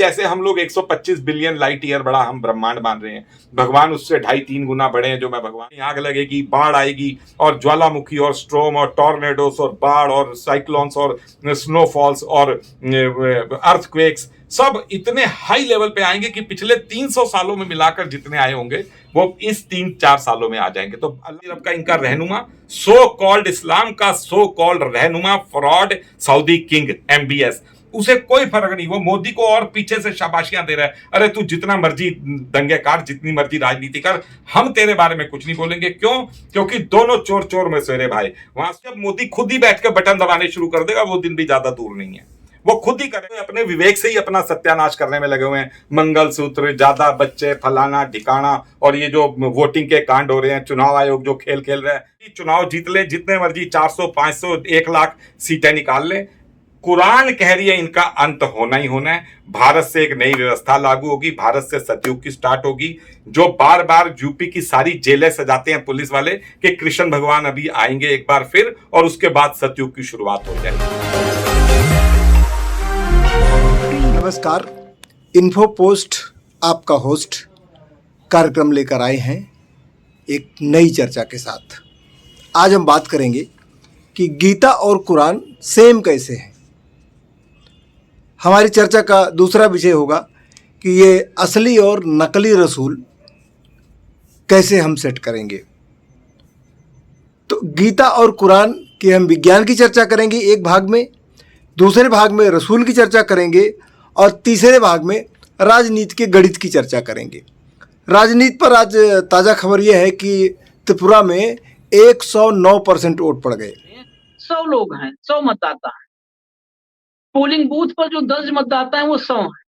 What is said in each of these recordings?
जैसे हम लोग 125 बिलियन लाइट ईयर बड़ा हम ब्रह्मांड मान रहे हैं, भगवान उससे 2.5-3 गुना बड़े हैं। जो मैं भगवान, आग लगेगी, बाढ़ आएगी और ज्वालामुखी और स्ट्रोम और टॉर्नेडोस और बाढ़ और साइक्लोन्स और स्नोफॉल्स और अर्थक्वेक्स सब इतने हाई लेवल पे आएंगे कि पिछले 300 सालों में मिलाकर जितने आए होंगे वो इस 3-4 सालों में आ जाएंगे। तो अल्लाह रब का इनका रहनुमा, सो कॉल्ड इस्लाम का सो कॉल्ड रहनुमा, फ्रॉड सऊदी किंग MBS, उसे कोई फर्क नहीं, वो मोदी को और पीछे से शाबाशियां दे रहा है। अरे तू जितना मर्जी दंगे कार, जितनी मर्जी राजनीति कर, हम तेरे बारे में कुछ नहीं बोलेंगे। क्यों? क्योंकि दोनों चोर चोर में सेरे भाई। वहां से मोदी खुद ही बैठ के बटन दबाने शुरू कर देगा, वो दिन भी ज्यादा दूर नहीं है। वो खुद ही करेंगे, अपने विवेक से ही अपना सत्यानाश करने में लगे हुए हैं। मंगलसूत्र, ज्यादा बच्चे, फलाना ढिकाना, और ये जो वोटिंग के कांड हो रहे हैं, चुनाव आयोग जो खेल खेल रहा है, चुनाव जीत ले, जितने मर्जी 400, 500, 1 लाख सीटें निकाल ले, कुरान कह रही है इनका अंत होना ही होना है। भारत से एक नई व्यवस्था लागू होगी, भारत से सतयुग की स्टार्ट होगी। जो बार बार यूपी की सारी जेलें सजाते हैं पुलिस वाले कि कृष्ण भगवान अभी आएंगे एक बार फिर, और उसके बाद सतयुग की शुरुआत हो जाएगी। नमस्कार, इन्फो पोस्ट आपका होस्ट कार्यक्रम लेकर आए हैं एक नई चर्चा के साथ। आज हम बात करेंगे कि गीता और कुरान सेम कैसे हैं। हमारी चर्चा का दूसरा विषय होगा कि ये असली और नकली रसूल कैसे हम सेट करेंगे। तो गीता और कुरान के हम विज्ञान की चर्चा करेंगे एक भाग में, दूसरे भाग में रसूल की चर्चा करेंगे, और तीसरे भाग में राजनीति के गणित की चर्चा करेंगे। राजनीति पर आज ताज़ा खबर यह है कि त्रिपुरा में 109% वोट पड़ गए। 100 लोग हैं, 100 मतदाता हैं। पोलिंग बूथ पर जो दर्ज मतदाता हैं वो 100 हैं,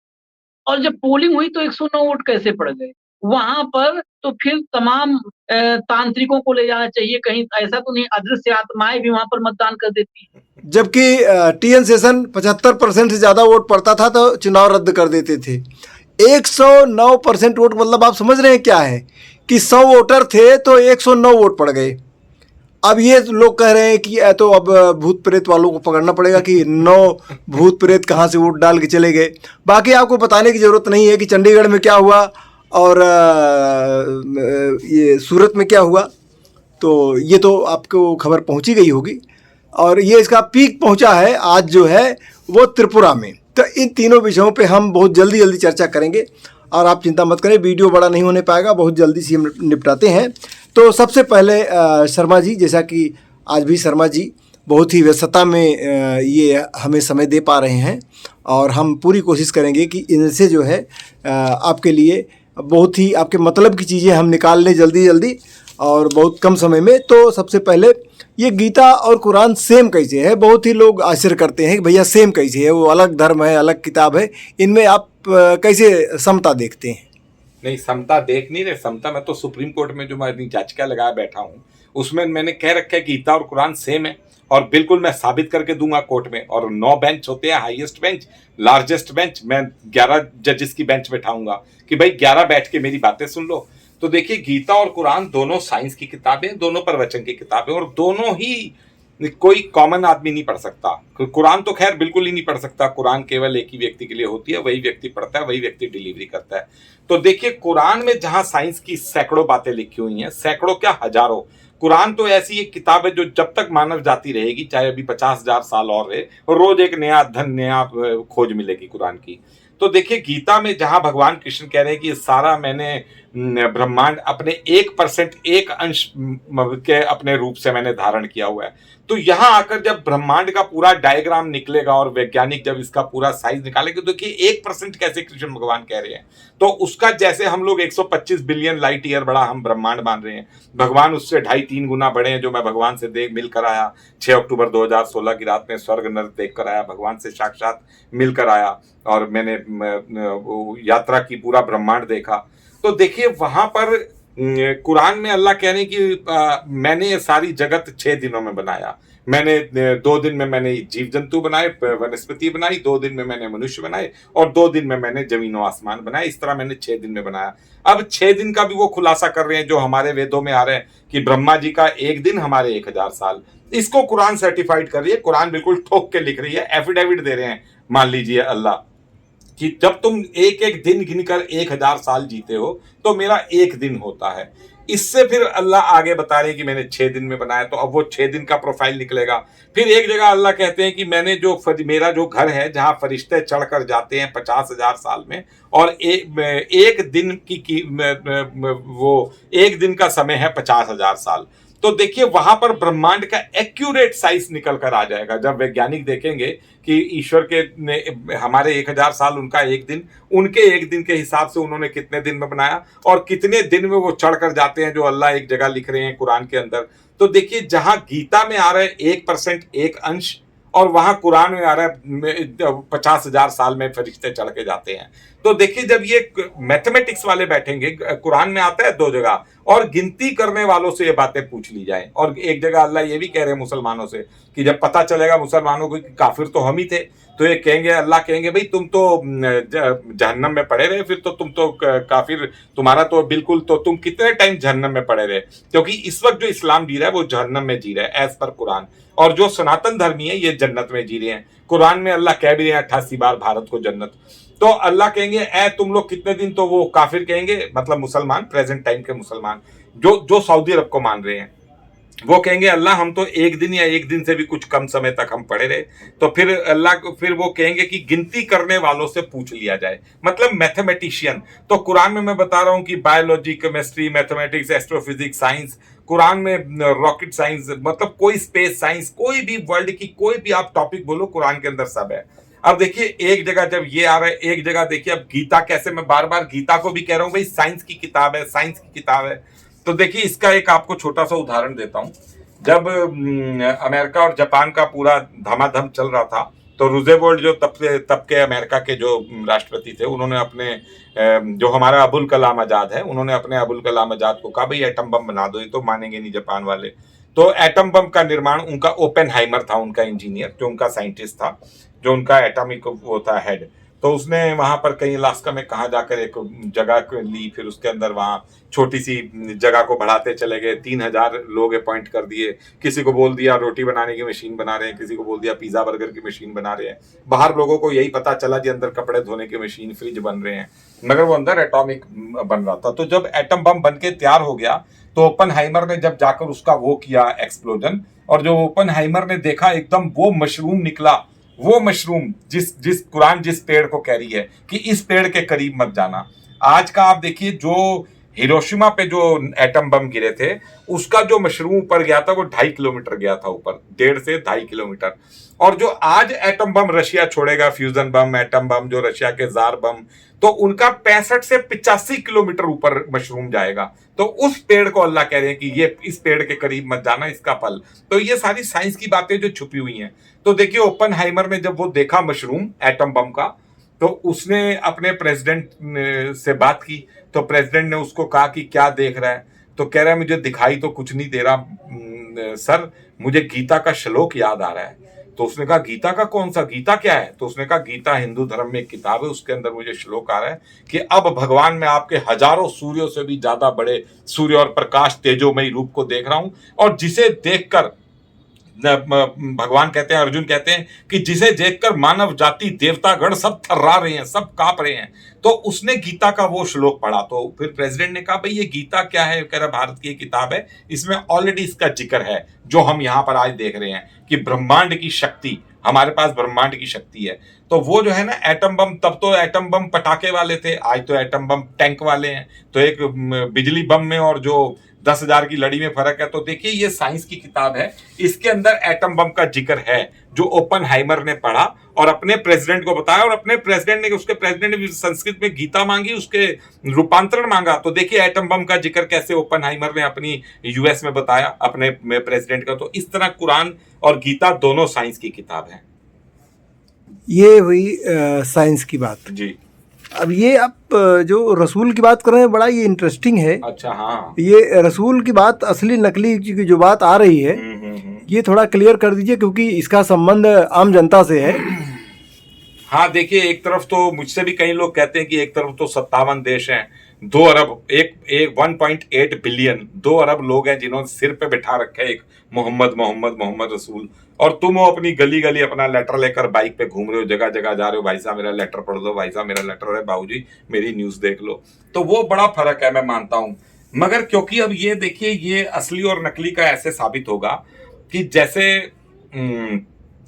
और जब पोलिंग हुई तो 109 वोट कैसे पड़ गए वहां पर? तो फिर तमाम तांत्रिकों को ले जाना चाहिए। कहीं ऐसा तो नहीं अदृश्य आत्माएं भी वहां पर मतदान कर देती हैं? जबकि TN सेशन 75% से ज़्यादा वोट पड़ता था तो चुनाव रद्द कर देते थे। 109% वोट, मतलब आप समझ रहे हैं क्या है कि 100 वोटर थे तो 109 वोट पड़ गए। अब ये लोग कह रहे हैं कि तो अब भूत प्रेत वालों को पकड़ना पड़ेगा कि 9 भूत प्रेत कहाँ से वोट डाल के चले गए। बाकी आपको बताने की ज़रूरत नहीं है कि चंडीगढ़ में क्या हुआ और ये सूरत में क्या हुआ, तो ये तो आपको खबर पहुंची गई होगी। और ये इसका पीक पहुंचा है आज जो है वो त्रिपुरा में। तो इन तीनों विषयों पे हम बहुत जल्दी चर्चा करेंगे, और आप चिंता मत करें, वीडियो बड़ा नहीं होने पाएगा, बहुत जल्दी से हम निपटाते हैं। तो सबसे पहले शर्मा जी, जैसा कि आज भी शर्मा जी बहुत ही व्यस्तता में ये हमें समय दे पा रहे हैं, और हम पूरी कोशिश करेंगे कि इनसे जो है आपके लिए बहुत ही आपके मतलब की चीज़ें हम निकाल लें जल्दी और बहुत कम समय में। तो सबसे पहले ये गीता और कुरान सेम कैसे है? बहुत ही लोग आश्चर्य करते हैं कि भैया सेम कैसे है, वो अलग धर्म है, अलग किताब है, इनमें आप कैसे समता देखते हैं? नहीं, समता देख नहीं रहे। समता, मैं तो सुप्रीम कोर्ट में जो मैं अपनी याचिका लगाया बैठा हूँ उसमें मैंने कह रखा है कि गीता और कुरान सेम है, और बिल्कुल मैं साबित करके दूंगा कोर्ट में। और 9 बेंच होते हैं, हाईएस्ट बेंच, लार्जेस्ट बेंच, मैं 11 जजेस की बेंच बैठाऊंगा कि भाई 11 बैठ के मेरी बातें सुन लो। तो देखिए, गीता और कुरान दोनों साइंस की किताबें, दोनों प्रवचन की किताबें, और दोनों ही कोई कॉमन आदमी नहीं पढ़ सकता। कुरान तो खैर बिल्कुल ही नहीं पढ़ सकता, कुरान केवल एक ही व्यक्ति के लिए होती है, वही व्यक्ति पढ़ता है, वही व्यक्ति डिलीवरी करता है। तो देखिए, कुरान में जहां साइंस की सैकड़ों बातें लिखी हुई हैं, सैकड़ों क्या हजारों, कुरान तो ऐसी एक किताब है जो जब तक मानव जाति रहेगी, चाहे अभी 50,000 साल और रहे, रोज एक नया अध्ययन, नया खोज मिलेगी कुरान की। तो देखिए, गीता में जहां भगवान कृष्ण कह रहे हैं कि सारा मैंने ब्रह्मांड अपने 1%, 1 अंश के अपने रूप से मैंने धारण किया हुआ है, तो यहां आकर जब ब्रह्मांड का पूरा डायग्राम निकलेगा और वैज्ञानिक जब इसका पूरा साइज निकालेंगे, तो देखिए 1% कैसे कृष्ण भगवान कह रहे हैं। तो उसका जैसे हम लोग 125 बिलियन लाइट ईयर बड़ा हम ब्रह्मांड मान रहे हैं, भगवान उससे 2.5-3 गुना बड़े हैं। जो मैं भगवान से मिलकर आया 6 अक्टूबर 2016 की रात में, स्वर्ग नर्क देख कर आया, भगवान से साक्षात मिलकर आया, और मैंने यात्रा की, पूरा ब्रह्मांड देखा। तो देखिए, वहां पर कुरान में अल्लाह कह रहे हैं कि मैंने ये सारी जगत 6 दिनों में बनाया। मैंने 2 दिन में मैंने जीव जंतु बनाए, वनस्पति बनाई, 2 दिन में मैंने मनुष्य बनाए, और 2 दिन में मैंने जमीन और आसमान बनाए। इस तरह मैंने 6 दिन में बनाया। अब 6 दिन का भी वो खुलासा कर रहे हैं जो हमारे वेदों में आ रहे हैं कि ब्रह्मा जी का 1 दिन हमारे 1000 साल। इसको कुरान सर्टिफाइड कर रही है, कुरान बिल्कुल ठोक के लिख रही है, एफिडेविट दे रहे हैं, मान लीजिए अल्लाह कि जब तुम एक एक दिन गिनकर 1000 साल जीते हो तो मेरा एक दिन होता है। इससे फिर अल्लाह आगे बता रहे हैं कि मैंने 6 दिन में बनाया, तो अब वो 6 दिन का प्रोफाइल निकलेगा। फिर एक जगह अल्लाह कहते हैं कि मैंने मेरा जो घर है जहां फरिश्ते चढ़कर जाते हैं 50,000 साल में, और एक दिन वो एक दिन का समय है 50,000 साल। तो देखिए वहां पर ब्रह्मांड का एक्यूरेट साइज निकल कर आ जाएगा जब वैज्ञानिक देखेंगे कि ईश्वर के हमारे 1000 साल उनका एक दिन, उनके एक दिन के हिसाब से उन्होंने कितने दिन में बनाया और कितने दिन में वो चढ़ कर जाते हैं, जो अल्लाह एक जगह लिख रहे हैं कुरान के अंदर। तो देखिए जहां गीता में आ रहा है 1% एक अंश, और वहां कुरान में आ रहा है 50,000 साल में फरिश्ते चढ़ के जाते हैं। तो देखिए जब ये मैथमेटिक्स वाले बैठेंगे, कुरान में आता है 2 जगह, और गिनती करने वालों से ये बातें पूछ ली जाए। और एक जगह अल्लाह ये भी कह रहे हैं मुसलमानों से कि जब पता चलेगा मुसलमानों को कि काफिर तो हम ही थे, तो ये कहेंगे, अल्लाह कहेंगे भाई तुम तो जहन्नम में पड़े रहे, फिर तो तुम तो काफिर, तुम्हारा तो बिल्कुल, तो तुम कितने टाइम जहन्नम में पड़े रहे, क्योंकि इस वक्त जो इस्लाम जी रहा है वो जहन्नम में जी रहा है एज पर कुरान, और जो सनातन धर्मी है ये जन्नत में जी रहे हैं। कुरान में अल्लाह कह भी रहे हैं 88 बार भारत को जन्नत। तो अल्लाह कहेंगे ए तुम लोग कितने दिन, तो वो काफिर कहेंगे, मतलब मुसलमान, प्रेजेंट टाइम के मुसलमान जो सऊदी अरब को मान रहे हैं, वो कहेंगे अल्लाह हम तो एक दिन या एक दिन से भी कुछ कम समय तक हम पड़े रहे। तो फिर फिर वो कहेंगे कि गिनती करने वालों से पूछ लिया जाए, मतलब मैथमेटिशियन। तो कुरान में मैं बता रहा हूं कि biology, chemistry, mathematics, astrophysics, science, Quran में रॉकेट साइंस, मतलब कोई स्पेस साइंस, कोई भी वर्ल्ड की कोई भी आप टॉपिक बोलो कुरान के अंदर सब है। अब देखिए एक जगह जब ये आ रहा है, एक जगह देखिए अब गीता कैसे, मैं बार बार गीता को भी कह रहा हूं भाई साइंस की किताब है, साइंस की किताब है। तो देखिए इसका एक आपको छोटा सा उदाहरण देता हूं। जब अमेरिका और जापान का पूरा धमाधम चल रहा था, तो रूजेवेल्ट जो तब के अमेरिका के जो राष्ट्रपति थे, उन्होंने अपने जो हमारा अबुल कलाम आजाद है, उन्होंने अपने अबुल कलाम आजाद को कहा भाई एटम बम बना दो, ये तो मानेंगे नहीं जापान वाले। तो एटम बम का निर्माण उनका ओपेनहाइमर था, उनका इंजीनियर, जो उनका साइंटिस्ट था, जो उनका एटॉमिक वो था हेड। तो उसने वहां पर कहीं अलास्का में कहाँ जाकर एक जगह ली, फिर उसके अंदर वहां छोटी सी जगह को बढ़ाते चले गए, 3000 लोग अपॉइंट कर दिए। किसी को बोल दिया रोटी बनाने की मशीन बना रहे हैं, किसी को बोल दिया पिज्जा बर्गर की मशीन बना रहे हैं। बाहर लोगों को यही पता चला जी अंदर कपड़े धोने की मशीन, फ्रिज बन रहे हैं, मगर वो अंदर एटॉमिक बन रहा था। तो जब एटम बम बन के तैयार हो गया, तो ओपनहाइमर ने जब जाकर उसका वो किया एक्सप्लोजन, और जो ओपनहाइमर ने देखा एकदम वो मशरूम निकला, वो मशरूम जिस कुरान जिस पेड़ को कह रही है कि इस पेड़ के करीब मत जाना। आज का आप देखिए जो हिरोशिमा पे जो एटम बम गिरे थे, उसका जो मशरूम ऊपर गया था वो 2.5 किलोमीटर गया था ऊपर, 1.5 से 2.5 किलोमीटर। और जो आज एटम बम रशिया छोड़ेगा, फ्यूजन बम, एटम बम, जो रशिया के जार बम, तो उनका 65 से 85 किलोमीटर ऊपर मशरूम जाएगा। तो उस पेड़ को अल्लाह कह रहे हैं कि ये इस पेड़ के करीब मत जाना, इसका फल। तो ये सारी साइंस की बातें जो छुपी हुई हैं। तो देखिए ओपनहाइमर ने जब वो देखा मशरूम एटम बम का, तो उसने अपने प्रेसिडेंट से बात की। तो प्रेसिडेंट ने उसको कहा कि क्या देख रहा है, तो कह रहा है मुझे दिखाई तो कुछ नहीं दे रहा सर, मुझे गीता का श्लोक याद आ रहा है। तो उसने कहा गीता का कौन सा, गीता क्या है? तो उसने कहा गीता हिंदू धर्म में एक किताब है, उसके अंदर मुझे श्लोक आ रहा है कि अब भगवान मैं आपके हजारों सूर्यों से भी ज्यादा बड़े सूर्य और प्रकाश तेजोमयी रूप को देख रहा हूं, और जिसे देखकर भगवान कहते हैं, अर्जुन कहते हैं कि जिसे देखकर मानव जाति, देवतागण सब थर्रा रहे हैं, सब कांप रहे हैं। तो उसने गीता का वो श्लोक पढ़ा। तो फिर प्रेसिडेंट ने कहा भाई ये गीता क्या है? कह रहा भारत की किताब है, इसमें ऑलरेडी इसका जिक्र है जो हम यहाँ पर आज देख रहे हैं कि ब्रह्मांड की शक्ति, हमारे पास ब्रह्मांड की शक्ति है। तो वो जो है ना एटम बम, तब तो एटम बम पटाखे वाले थे, आज तो एटम बम टैंक वाले हैं। तो एक बिजली बम में और जो 10,000 की लड़ी में फर्क है। तो देखिए ये साइंस की किताब है, इसके अंदर एटम बम का जिक्र है जो ओपनहाइमर ने पढ़ा और अपने प्रेसिडेंट को बताया, और अपने प्रेसिडेंट ने, उसके प्रेसिडेंट ने संस्कृत में गीता मांगी, उसके रूपांतरण मांगा। तो देखिए एटम बम का जिक्र कैसे ओपनहाइमर ने अपनी यूएस में बताया अपने प्रेसिडेंट का। तो इस तरह कुरान और गीता दोनों साइंस की किताब है। ये हुई साइंस की बात जी। अब ये आप जो रसूल की बात कर रहे हैं, बड़ा ये इंटरेस्टिंग है। अच्छा हाँ, ये रसूल की बात, असली नकली की जो बात आ रही है, ये थोड़ा क्लियर कर दीजिए, क्योंकि इसका संबंध आम जनता से है। हाँ देखिए, एक तरफ तो मुझसे भी कई लोग कहते हैं कि एक तरफ तो 57 देश हैं, 2 अरब, एक 1.8 बिलियन, 2 अरब लोग हैं जिन्होंने सिर पे बिठा रखे एक मोहम्मद मोहम्मद मोहम्मद रसूल, और तुम हो अपनी गली गली अपना लेटर लेकर बाइक पे घूम रहे हो, जगह जगह जा रहे हो, भाई साहब मेरा लेटर पढ़ दो, भाई साहब मेरा लेटर है, बाबूजी मेरी न्यूज देख लो। तो वो बड़ा फर्क है, मैं मानता हूं। मगर क्योंकि अब ये देखिए, ये असली और नकली का ऐसे साबित होगा कि जैसे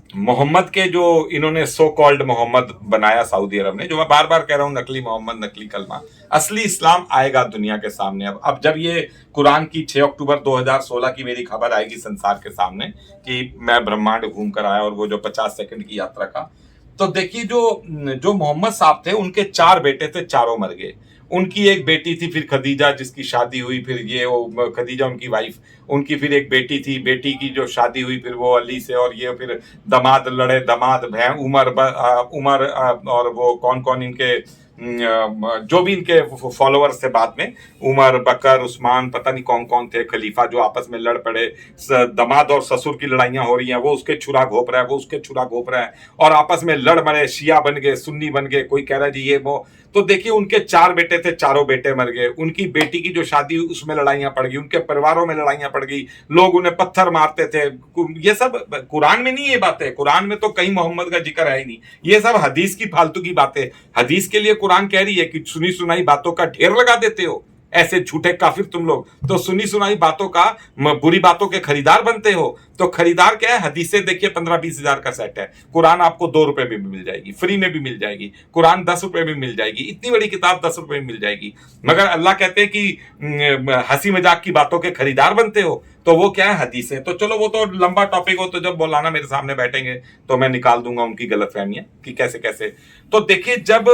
मोहम्मद के जो इन्होंने सो कॉल्ड मोहम्मद बनाया सऊदी अरब ने, जो मैं बार बार कह रहा हूं नकली मोहम्मद, नकली कलमा, असली इस्लाम आएगा दुनिया के सामने। अब जब ये कुरान की 6 अक्टूबर 2016 की मेरी खबर आएगी संसार के सामने कि मैं ब्रह्मांड घूम कर आया, और वो जो 50 सेकंड की यात्रा का, तो देखिए जो मोहम्मद साहब थे उनके 4 बेटे थे, चारों मर गए। उनकी एक बेटी थी फिर खदीजा, जिसकी शादी हुई, फिर ये वो खदीजा उनकी वाइफ, उनकी फिर एक बेटी थी, बेटी की जो शादी हुई फिर वो अली से, और ये फिर दामाद लड़े, दामाद उमर और वो कौन कौन इनके जो भी इनके फॉलोअर्स थे बाद में, उमर, बकर, उस्मान, पता नहीं कौन कौन थे खलीफा, जो आपस में लड़ पड़े। दामाद और ससुर की लड़ाइयां हो रही हैं, वो उसके छुरा घोप रहा है, वो उसके छुरा घोप रहा है, और आपस में लड़ मरे, शिया बन गए, सुन्नी बन गए, कोई कह रहा है जी ये वो। तो देखिए उनके 4 बेटे थे, चारों बेटे मर गए। उनकी बेटी की जो शादी हुई उसमें लड़ाइयां पड़ गई, उनके परिवारों में लड़ाइयां पड़ गई, लोग उन्हें पत्थर मारते थे। ये सब कुरान में नहीं, ये बातें कुरान में तो कहीं मोहम्मद का जिक्र है ही नहीं, ये सब हदीस की फालतू की बातें। हदीस के लिए कुरान कह रही है कि सुनी सुनाई बातों का ढेर लगा देते हो, ऐसे झूठे काफिर तुम लोग, तो सुनी सुनाई बातों का, बुरी बातों के खरीदार बनते हो। तो खरीदार क्या है? हदीसें देखिए 15-20 हजार का सेट है। कुरान आपको 2 रुपए में भी मिल जाएगी, फ्री में भी मिल जाएगी। कुरान 10 रुपए में मिल जाएगी, इतनी बड़ी किताब 10 रुपए में मिल जाएगी। मगर अल्लाह कहते हैं कि हंसी मजाक की बातों के खरीदार बनते हो, तो वो क्या है? हदीसें। तो चलो वो तो लंबा टॉपिक हो, तो जब मौलाना मेरे सामने बैठेंगे तो मैं निकाल दूंगा उनकी गलतफहमियां कि कैसे कैसे। तो देखिए जब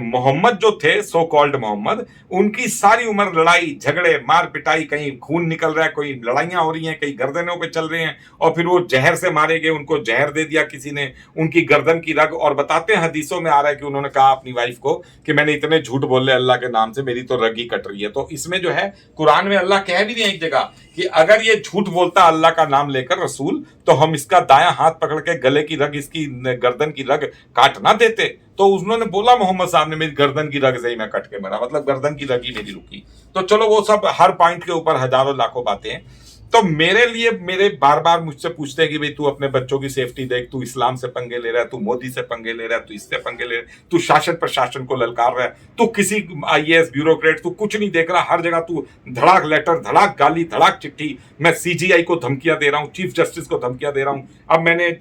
मोहम्मद जो थे, सो कॉल्ड मोहम्मद, उनकी सारी उम्र लड़ाई झगड़े, मार पिटाई, कहीं खून निकल रहा है, कोई लड़ाइयां हो रही हैं, कहीं गर्दनों पे चल रहे हैं, और फिर वो जहर से मारे गए, उनको जहर दे दिया किसी ने, उनकी गर्दन की रग। और बताते हैं हदीसों में आ रहा है कि उन्होंने कहा अपनी वाइफ को कि मैंने इतने झूठ बोले अल्लाह के नाम से, मेरी तो रग ही कट रही है। तो इसमें जो है कुरान में अल्लाह कह भी दिया एक जगह कि अगर ये झूठ बोलता अल्लाह का नाम लेकर रसूल, तो हम इसका दायां हाथ पकड़ के गले की रग, इसकी गर्दन की रग काट ना देते। तो उन्होंने बोला मोहम्मद साहब ने, मेरी गर्दन की रग से ही मैं कट के मरा, मतलब गर्दन की रग ही मेरी रुकी। तो चलो वो सब हर पॉइंट के ऊपर हजारों लाखों बातें हैं। तो मेरे लिए, मेरे बार बार मुझसे पूछते हैं कि भाई तू अपने बच्चों की सेफ्टी देख, तू इस्लाम से पंगे ले रहा है, तू मोदी से पंगे ले रहा है, तू इससे पंगे ले रहा है, तू शासन प्रशासन को ललकार रहा है, तू किसी IAS ब्यूरोक्रेट, तू कुछ नहीं देख रहा, हर जगह तू धड़ाक लेटर, धड़ाक गाली, धड़ाक चिट्ठी। मैं CGI को धमकियां दे रहा हूं, चीफ जस्टिस को धमकियां दे रहा हूं। अब मैंने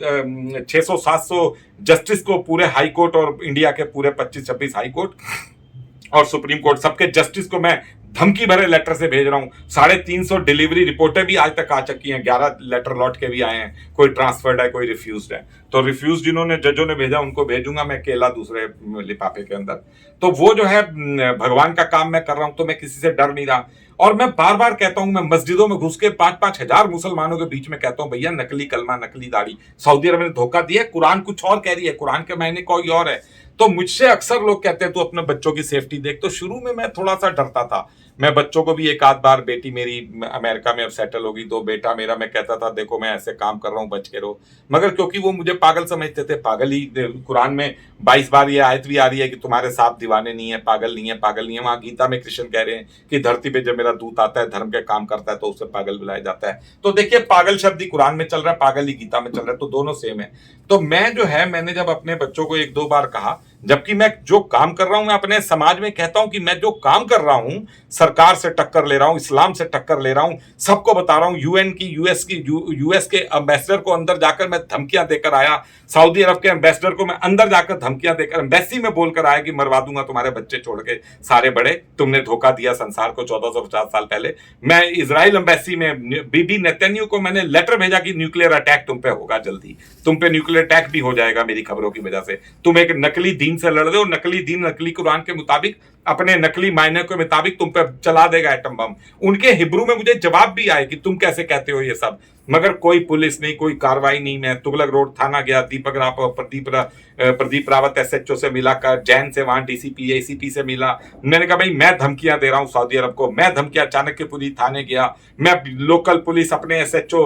600-700 जस्टिस को, पूरे हाई कोर्ट और इंडिया के पूरे 25-26 हाई कोर्ट और सुप्रीम कोर्ट, सबके जस्टिस को मैं धमकी भरे लेटर से भेज रहा हूं। 350 डिलीवरी रिपोर्टें भी आज तक आ चुकी हैं, 11 लेटर लौट के भी आए हैं, कोई ट्रांसफर्ड है, कोई रिफ्यूज्ड है। तो रिफ्यूज जिन्होंने, जजों ने भेजा, उनको भेजूंगा मैं केला दूसरे लिफाफे के अंदर। तो वो जो है भगवान का काम मैं कर रहा हूं, तो मैं किसी से डर नहीं रहा। और मैं बार बार कहता हूं, मैं मस्जिदों में घुस के 5-5 हजार मुसलमानों के बीच में कहता हूं, भैया नकली कलमा, नकली दाढ़ी सऊदी अरब ने धोखा दिया, कुरान कुछ और कह रही है, कुरान के महीने कोई और है। तो मुझसे अक्सर लोग कहते हैं तू अपने बच्चों की सेफ्टी देख। तो शुरू में मैं थोड़ा सा डरता था। मैं बच्चों को भी एक आध बार, बेटी मेरी अमेरिका में अब सेटल होगी, तो बेटा मेरा, मैं कहता था देखो मैं ऐसे काम कर रहा हूं, बच के रहो। मगर क्योंकि वो मुझे पागल समझते थे, पागल ही, कुरान में 22 बार ये आयत भी आ रही है कि तुम्हारे साथ दीवाने नहीं है, पागल नहीं है, पागल नहीं है। वहां गीता में कृष्ण कह रहे हैं कि धरती पे जब मेरा दूत आता है, धर्म के काम करता है, तो उसे पागल बुलाया जाता है। तो देखिए पागल शब्द ही कुरान में चल रहा है, पागल ही गीता में चल रहा है, तो दोनों सेम है। तो मैं जो है, मैंने जब अपने बच्चों को 1-2 बार कहा, जबकि मैं जो काम कर रहा हूं, मैं अपने समाज में कहता हूं कि मैं जो काम कर रहा हूं, सरकार से टक्कर ले रहा हूं, इस्लाम से टक्कर ले रहा हूं, सबको बता रहा हूं। UN की, यूएस के एम्बेसडर को अंदर जाकर मैं धमकियां देकर आया, सऊदी अरब के एम्बेसडर को मैं अंदर जाकर धमकियां देकर, एम्बेसी में बोलकर आया कि मरवा दूंगा तुम्हारे बच्चे छोड़ के सारे बड़े, तुमने धोखा दिया संसार को 1450 साल पहले। मैं इजराइल एम्बेसी में बीबी नेतन्याहू को मैंने लेटर भेजा कि न्यूक्लियर अटैक तुम पे होगा जल्दी, तुम पे न्यूक्लियर अटैक भी हो जाएगा मेरी खबरों की वजह से। तुम एक नकली दीन से लड़ रहे हो, नकली दीन, नकली कुरान के मुताबिक, अपने नकली मायने के मुताबिक तुम पे चला देगा एटम बम। उनके हिब्रू में मुझे जवाब भी आए कि तुम कैसे कहते हो ये सब, मगर कोई पुलिस नहीं, कोई कार्रवाई नहीं। मैं तुगलक रोड थाना गया, प्रदीप रावत SHO से मिला, कर जैन से वहां DCP ACP से मिला। मैंने कहा भाई मैं धमकियां दे रहा हूं सऊदी अरब को, मैं धमकियां, चाणक्यपुरी थाने गया मैं, लोकल पुलिस, अपने SHO,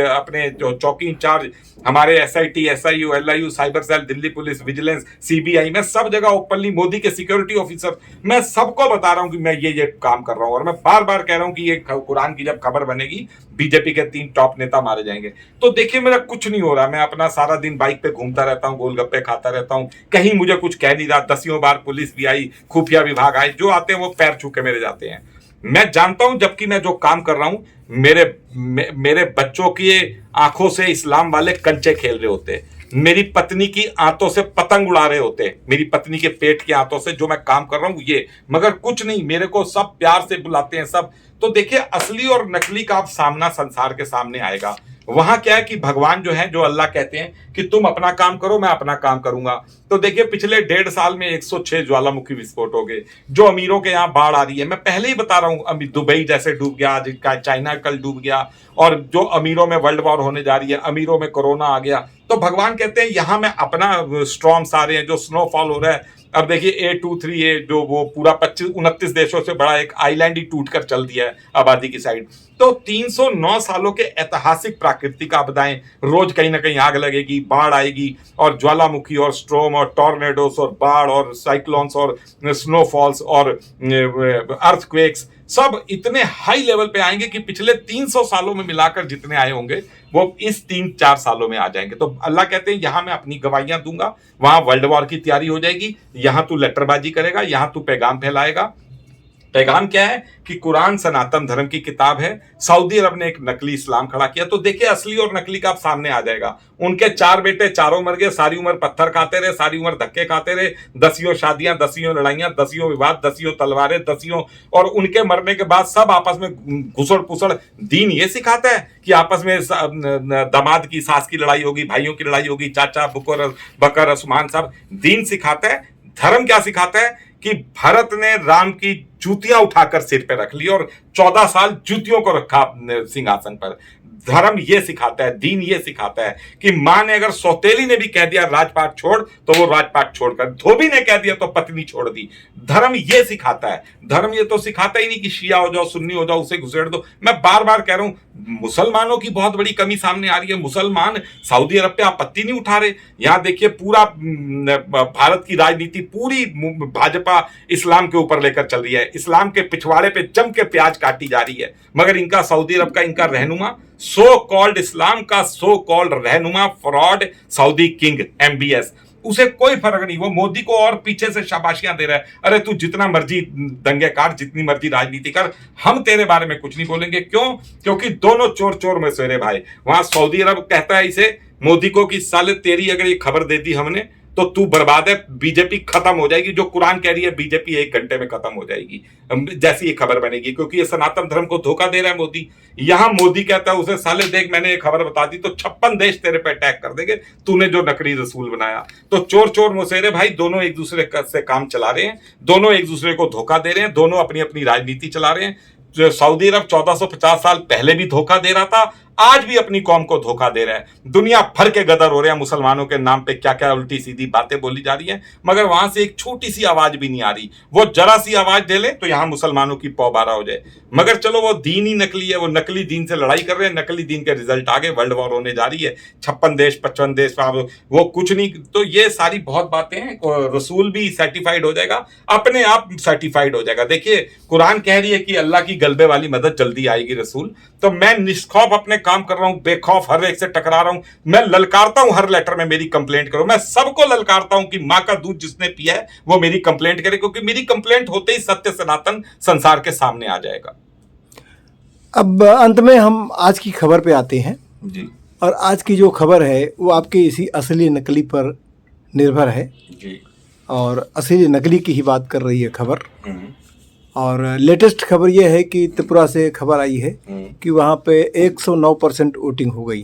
अपने जो चौकी इंचार्ज, हमारे SIT SIU LIU cyber cell, Delhi police, vigilance, CBI, मैं सब जगह ओपनली, मोदी के सिक्योरिटी ऑफिसर, मैं सबको बता रहा हूं कि मैं ये काम कर रहा हूं, और मैं बार बार कह रहा हूं कि ये कुरान की जब खबर बनेगी बीजेपी के 3 टॉप नेता मारे जाएंगे। तो देखिए मेरा कुछ नहीं हो रहा, मैं अपना सारा दिन बाइक पे घूमता रहता हूं, गोलगप्पे खाता रहता हूं, कहीं मुझे कुछ कह नहीं रहा। 10 बार पुलिस भी आई, खुफिया विभाग आए, जो आते हैं वो पैर छू के मेरे जाते हैं। मैं जानता हूं जबकि मैं जो काम कर रहा हूं, मेरे बच्चों की आंखों से इस्लाम वाले कंचे खेल रहे होते, मेरी पत्नी की आंतों से पतंग उड़ा रहे होते, मेरी पत्नी के पेट की आंतों से जो मैं काम कर रहा हूं ये, मगर कुछ नहीं, मेरे को सब प्यार से बुलाते हैं सब। तो देखिए असली और नकली का अब सामना संसार के सामने आएगा। वहां क्या है कि भगवान जो है, जो अल्लाह कहते हैं कि तुम अपना काम करो, मैं अपना काम करूंगा। तो देखिए पिछले 1.5 साल में 106 ज्वालामुखी विस्फोट हो गए, जो अमीरों के यहाँ बाढ़ आ रही है। मैं पहले ही बता रहा हूं, अभी दुबई जैसे डूब गया, आज चाइना कल डूब गया, और जो अमीरों में वर्ल्ड वॉर होने जा रही है, अमीरों में कोरोना आ गया। तो भगवान कहते हैं यहां मैं अपना स्टॉर्म्स आ रहे हैं, जो स्नोफॉल हो रहा है। अब देखिए A23 जो वो पूरा 29 देशों से बड़ा एक आइलैंड ही टूटकर चल दिया है आबादी की साइड। तो 309 सालों के ऐतिहासिक प्राकृतिक आपदाएं, रोज कहीं ना कहीं आग लगेगी, बाढ़ आएगी, और ज्वालामुखी और स्ट्रोम और टॉर्नेडोस और बाढ़ और साइक्लोन्स और स्नोफॉल्स और अर्थक्वेक्स सब इतने हाई लेवल पे आएंगे कि पिछले 300 सालों में मिलाकर जितने आए होंगे वो इस 3-4 सालों में आ जाएंगे। तो अल्लाह कहते हैं यहां मैं अपनी गवाहियां दूंगा, वहां वर्ल्ड वॉर की तैयारी हो जाएगी, यहां तू लेटरबाजी करेगा, यहां तू पैगाम फैलाएगा। पैगाम क्या है कि कुरान सनातन धर्म की किताब है, सऊदी अरब ने एक नकली इस्लाम खड़ा किया। तो देखिए असली और नकली का अब सामने आ जाएगा। उनके 4 बेटे चारों मर गए, सारी उम्र पत्थर खाते रहे, सारी उम्र धक्के खाते रहे, 10 शादियां, 10 लड़ाइयां, 10 विवाद, 10 तलवारें, 10, और उनके मरने के बाद सब आपस में घुसड़ पुसड़। दीन ये सिखाता है कि आपस में दामाद की सास की लड़ाई होगी, भाइयों की लड़ाई होगी, चाचा बकर उस्मान सब दीन सिखाता है। धर्म क्या सिखाता है कि भरत ने राम की जूतियां उठाकर सिर पे रख ली और 14 साल जूतियों को रखा सिंहासन पर। धर्म ये सिखाता है, दीन ये सिखाता है कि मां ने अगर सौतेली ने भी कह दिया राजपाट छोड़, तो वो राजपाट छोड़कर, धोबी ने कह दिया तो पत्नी छोड़ दी। धर्म ये सिखाता है। धर्म ये तो सिखाता ही नहीं कि शिया हो जाओ, सुन्नी हो जाओ, उसे घुसेड़ दो। मैं बार बार कह रहा हूं मुसलमानों की बहुत बड़ी कमी सामने आ रही है। मुसलमान सऊदी अरब पे आपत्ति नहीं उठा रहे। यहां देखिए पूरा भारत की राजनीति पूरी भाजपा इस्लाम के ऊपर लेकर चल रही है, इस्लाम के पिछवाड़े पे जम के प्याज काटी जा रही है। मगर इनका सऊदी अरब का इनका रहनुमा, सो कॉल्ड इस्लाम का सो कॉल्ड रहनुमा, फ्रॉड सऊदी किंग MBS, उसे कोई फर्क नहीं। वो मोदी को और पीछे से शाबाशियां दे रहा है, अरे तू जितना मर्जी दंगे काट, जितनी मर्जी राजनीति कर, हम तेरे बारे में कुछ नहीं बोलेंगे। क्यों? क्योंकि दोनों चोर चोर में सेरे भाई। वहां सऊदी अरब कहता है इसे मोदी को कि साले तेरी अगर ये खबर दे दी हमने तो तू बर्बाद है, बीजेपी खत्म हो जाएगी। जो कुरान कह रही है बीजेपी 1 घंटे में खत्म हो जाएगी जैसी ये खबर बनेगी, क्योंकि ये सनातन धर्म को धोखा दे रहा है मोदी। यहां मोदी कहता है उसे साले देख मैंने ये खबर बता दी तो 56 देश तेरे पे अटैक कर देंगे, तूने जो नकली रसूल बनाया। तो चोर चोर मुसेरे भाई दोनों एक दूसरे से काम चला रहे हैं, दोनों एक दूसरे को धोखा दे रहे हैं, दोनों अपनी अपनी राजनीति चला रहे हैं। जो सऊदी अरब 1450 साल पहले भी धोखा दे रहा था, आज भी अपनी कौम को धोखा दे रहा है। दुनिया भर के गदर हो रहे हैं, मुसलमानों के नाम पे क्या क्या उल्टी सीधी बातें बोली जा रही हैं, मगर वहां से एक छोटी सी आवाज भी नहीं आ रही। वो जरा सी आवाज दे ले तो यहां मुसलमानों की पौबारा हो जाए। मगर चलो वो दीन ही नकली है, वो नकली दीन से लड़ाई कर रहे हैं, नकली दीन के रिजल्ट आगे वर्ल्ड वॉर होने जा रही है। 56 देश 55 देश वो कुछ नहीं। तो ये सारी बहुत बातें हैं। रसूल भी सर्टिफाइड हो जाएगा, अपने आप सर्टिफाइड हो जाएगा। देखिए कुरान कह रही है कि अल्लाह की गलबे वाली मदद जल्दी आएगी रसूल। तो मैं निष्खौफ अपने काम कर रहा हूं, बेखौफ हर एक से टकरा रहा हूं। मैं ललकारता हूं हर लेटर में मेरी कंप्लेंट करो। मैं सबको ललकारता हूं कि मां का दूध जिसने पिया है वो मेरी कंप्लेंट करे, क्योंकि मेरी कंप्लेंट होते ही सत्य सनातन संसार के सामने आ जाएगा। अब अंत में हम आज की खबर पे आते हैं जी। और आज की जो खबर है वो आपके इसी असली नकली पर निर्भर है जी। और असली नकली की ही बात कर रही है खबर। और लेटेस्ट खबर यह है कि त्रिपुरा से खबर आई है कि वहाँ पे 109% वोटिंग हो गई।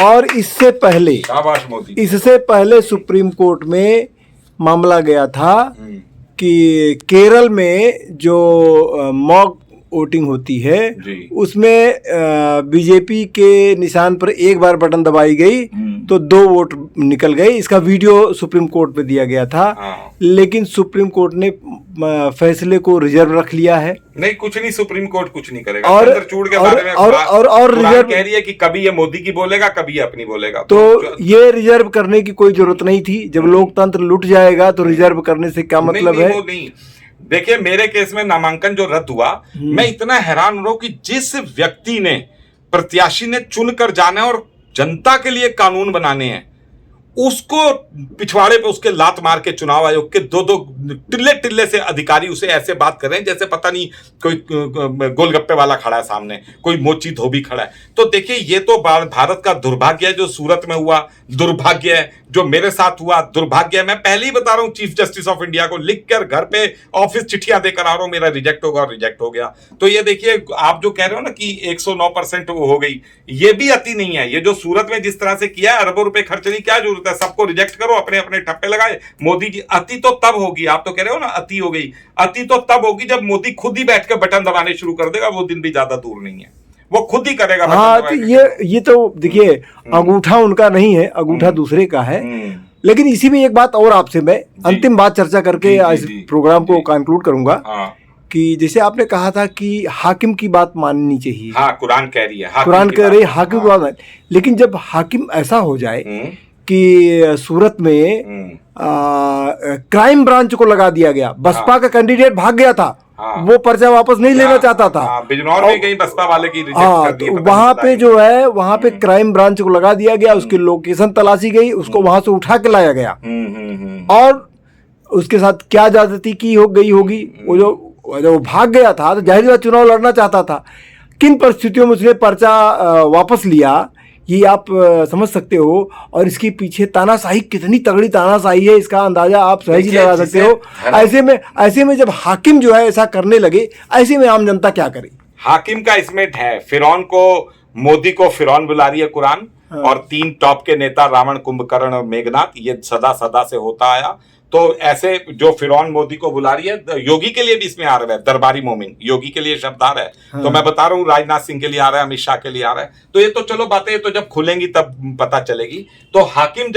और इससे पहले सुप्रीम कोर्ट में मामला गया था कि केरल में जो मॉक वोटिंग होती है उसमें बीजेपी के निशान पर एक बार बटन दबाई गई तो 2 वोट निकल गए। इसका वीडियो सुप्रीम कोर्ट में दिया गया था, लेकिन सुप्रीम कोर्ट ने फैसले को रिजर्व रख लिया है। नहीं, कुछ नहीं, सुप्रीम कोर्ट कुछ नहीं करेगा। और रिजर्व कह रही है कि कभी ये मोदी की बोलेगा, कभी ये अपनी बोलेगा। तो ये रिजर्व करने की कोई जरूरत नहीं थी। जब लोकतंत्र लुट जाएगा तो रिजर्व करने से क्या मतलब है? नहीं, देखिए मेरे केस में नामांकन जो रद्द हुआ, मैं इतना हैरान हो रहा हूं कि जिस व्यक्ति ने, प्रत्याशी ने चुनकर जाना है और जनता के लिए कानून बनाने हैं, उसको पिछवाड़े पे उसके लात मार के चुनाव आयोग के दो टिल्ले टिल्ले से अधिकारी उसे ऐसे बात कर रहे हैं जैसे पता नहीं कोई गोलगप्पे वाला खड़ा है सामने, कोई मोची धोबी खड़ा है। तो देखिए ये तो भारत का दुर्भाग्य है जो सूरत में हुआ, दुर्भाग्य है जो मेरे साथ हुआ, दुर्भाग्य है। मैं पहले ही बता रहा हूं चीफ जस्टिस ऑफ इंडिया को लिखकर घर पे ऑफिस चिट्ठियां देकर आ रहा हूं, मेरा रिजेक्ट होगा और रिजेक्ट हो गया। तो ये देखिए आप जो कह रहे हो ना कि 109% हो गई, ये भी अति नहीं है। ये जो सूरत में जिस तरह से किया है, अरबों रुपए खर्च नहीं, क्या जरूरत है, सबको रिजेक्ट करो, अपने अपने ठप्पे लगाए। मोदी जी, अति तो तब होगी, आप तो कह रहे हो ना अति हो गई, अति तो तब होगी जब मोदी खुद ही बैठ कर बटन दबाने शुरू कर देगा। वो दिन भी ज्यादा दूर नहीं है, वो खुद ही करेगा। हाँ तो ये तो देखिए अंगूठा उनका नहीं है, अंगूठा दूसरे का है। लेकिन इसी में एक बात और आपसे मैं अंतिम बात चर्चा करके इस प्रोग्राम को कंक्लूड करूंगा कि जैसे आपने कहा था कि हाकिम की बात माननी चाहिए। हाँ, कुरान कह रही है, कुरान कह रही है हाकिम की बात, लेकिन जब हाकिम ऐसा हो जाए कि सूरत में क्राइम ब्रांच को लगा दिया गया, बसपा का कैंडिडेट भाग गया था, वो पर्चा वापस नहीं लेना चाहता था, बिजनौर में कहीं बसपा वाले की रिजेक्ट कर दी, तो वहां पे जो है वहां पे क्राइम ब्रांच को लगा दिया गया, उसकी लोकेशन तलाशी गई, उसको वहां से उठा के लाया गया और उसके साथ क्या ज्यादती की हो गई होगी। वो जो भाग गया था तो जाहिर बात चुनाव लड़ना चाहता था, किन परिस्थितियों में उसने पर्चा वापस लिया ये आप समझ सकते हो। और इसके पीछे तानाशाही, कितनी तगड़ी तानाशाही है, इसका अंदाजा आप सहज ही लगा सकते हो। ऐसे में जब हाकिम जो है ऐसा करने लगे, ऐसे में आम जनता क्या करे। हाकिम का इसमें है, फिरौन को, मोदी को फिरौन बुला रही है कुरान, और 3 टॉप के नेता रावण, कुंभकर्ण और मेघनाथ, ये सदा सदा से होता आया। तो ऐसे जो फिरौन मोदी को बुला रही है, योगी के लिए भी इसमें आ रहा है, दरबारी मोमिन, योगी के लिए शब्द आ रहा है। तो मैं बता रहा हूँ राजनाथ सिंह के लिए आ रहा है, अमित शाह के लिए आ रहा है। तो ये तो चलो बातें तो जब खुलेंगी तब पता चलेगी। तो हाकिम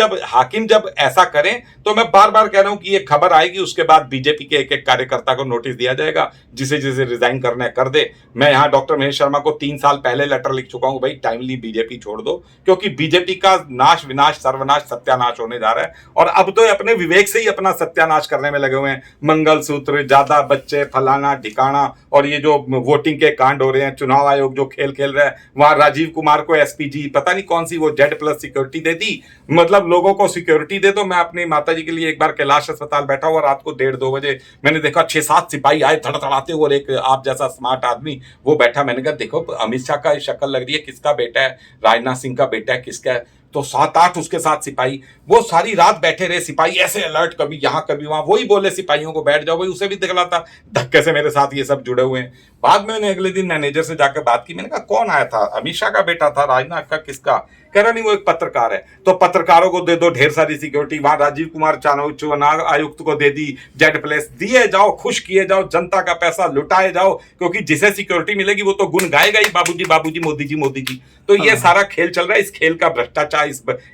जब ऐसा करें तो मैं बार बार कह रहा हूं कि ये खबर आएगी, उसके बाद बीजेपी के एक एक कार्यकर्ता को नोटिस दिया जाएगा, जिसे जिसे रिजाइन करना है कर दे। मैं यहाँ डॉक्टर महेश शर्मा को 3 साल पहले लेटर लिख चुका हूं, भाई टाइमली बीजेपी छोड़ दो, क्योंकि बीजेपी का नाश, विनाश, सर्वनाश, सत्यानाश होने जा रहा है। और अब तो अपने विवेक से ही अपना सत्यानाश करने में लगे हुए हैं। मंगलसूत्र, ज्यादा बच्चे, फलाना ढिकाना, और ये जो वोटिंग के कांड हो रहे हैं, चुनाव आयोग जो खेल खेल रहा है, वहां राजीव कुमार को एसपीजी पता नहीं कौन सी वो Z+ सिक्योरिटी दे दी। मतलब लोगों को सिक्योरिटी दे दो। मैं अपनी माताजी के लिए एक बार कैलाश अस्पताल बैठा हुआ, रात को 1:30-2 बजे मैंने देखा 6-7 सिपाही आए धड़धड़ाते हुए, और एक आप जैसा स्मार्ट आदमी वो बैठा। मैंने कहा देखो अमित शाह का शक्ल लग रही है, किसका बेटा है, राजनाथ सिंह का बेटा है, किसका है। तो 7-8 उसके साथ सिपाही, वो सारी रात बैठे रहे सिपाही, ऐसे अलर्ट, कभी यहाँ कभी वहां। वही बोले सिपाहियों को बैठ जाओ, भाई उसे भी दिखलाता धक्के से मेरे साथ ये सब जुड़े हुए हैं। बाद में मैंने अगले दिन मैनेजर से जाकर बात की, मैंने कहा कौन आया था, अमित शाह का बेटा था, राजनाथ का, किसका। कह रहा नहीं वो एक पत्रकार है। तो पत्रकारों को दे दो ढेर सारी सिक्योरिटी, वहां राजीव कुमार चुनाव आयुक्त को दे दी Z+, दिए जाओ, खुश किए जाओ, जनता का पैसा लुटाए जाओ, क्योंकि जिसे सिक्योरिटी मिलेगी वो तो गुण गाएगा ही, बाबूजी बाबूजी, मोदी जी मोदी जी। तो ये सारा खेल चल रहा है। इस खेल का भ्रष्टाचार,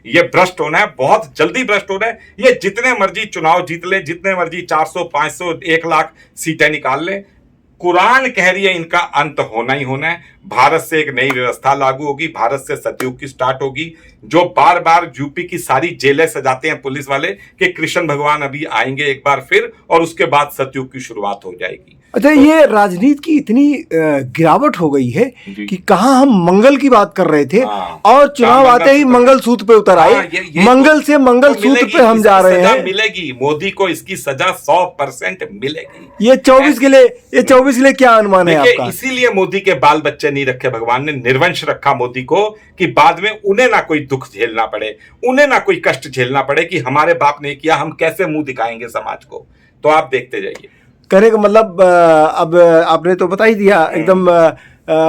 ये भ्रष्ट होना है, बहुत जल्दी भ्रष्ट होना है। ये जितने मर्जी चुनाव जीत ले, जितने मर्जी 400, 500, 1 लाख सीटें निकाल ले, कुरान कह रही है इनका अंत होना ही होना है। भारत से एक नई व्यवस्था लागू होगी, भारत से सतयुग की स्टार्ट होगी। जो बार बार यूपी की सारी जेलें सजाते हैं पुलिस वाले कि कृष्ण भगवान अभी आएंगे एक बार फिर, और उसके बाद सतयुग की शुरुआत हो जाएगी। अच्छा, तो ये राजनीति की इतनी गिरावट हो गई है कि कहाँ हम मंगल की बात कर रहे थे और चुनाव आते ही मंगल सूत्र पे उतर आए। मंगल से मंगल सूत्र पे हम जा रहे हैं। मिलेगी मोदी को, इसकी सजा 100% मिलेगी। ये 24 के लिए क्या अनुमान है आपका? इसीलिए मोदी के बाल बच्चे नहीं रखे भगवान ने, निर्वंश रखा मोदी को, कि बाद में उन्हें ना कोई दुख झेलना पड़े, उन्हें ना कोई कष्ट झेलना पड़े कि हमारे बाप ने किया, हम कैसे मुंह दिखाएंगे समाज को। तो आप देखते जाइए। कहने का मतलब अब आपने तो बता ही दिया एकदम,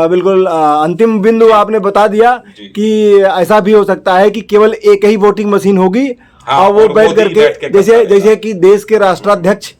बिल्कुल अंतिम बिंदु आपने बता दिया कि ऐसा भी हो सकता है कि केवल एक ही वोटिंग मशीन होगी। और वो बैठ करके जैसे कि देश के राष्ट्राध्यक्ष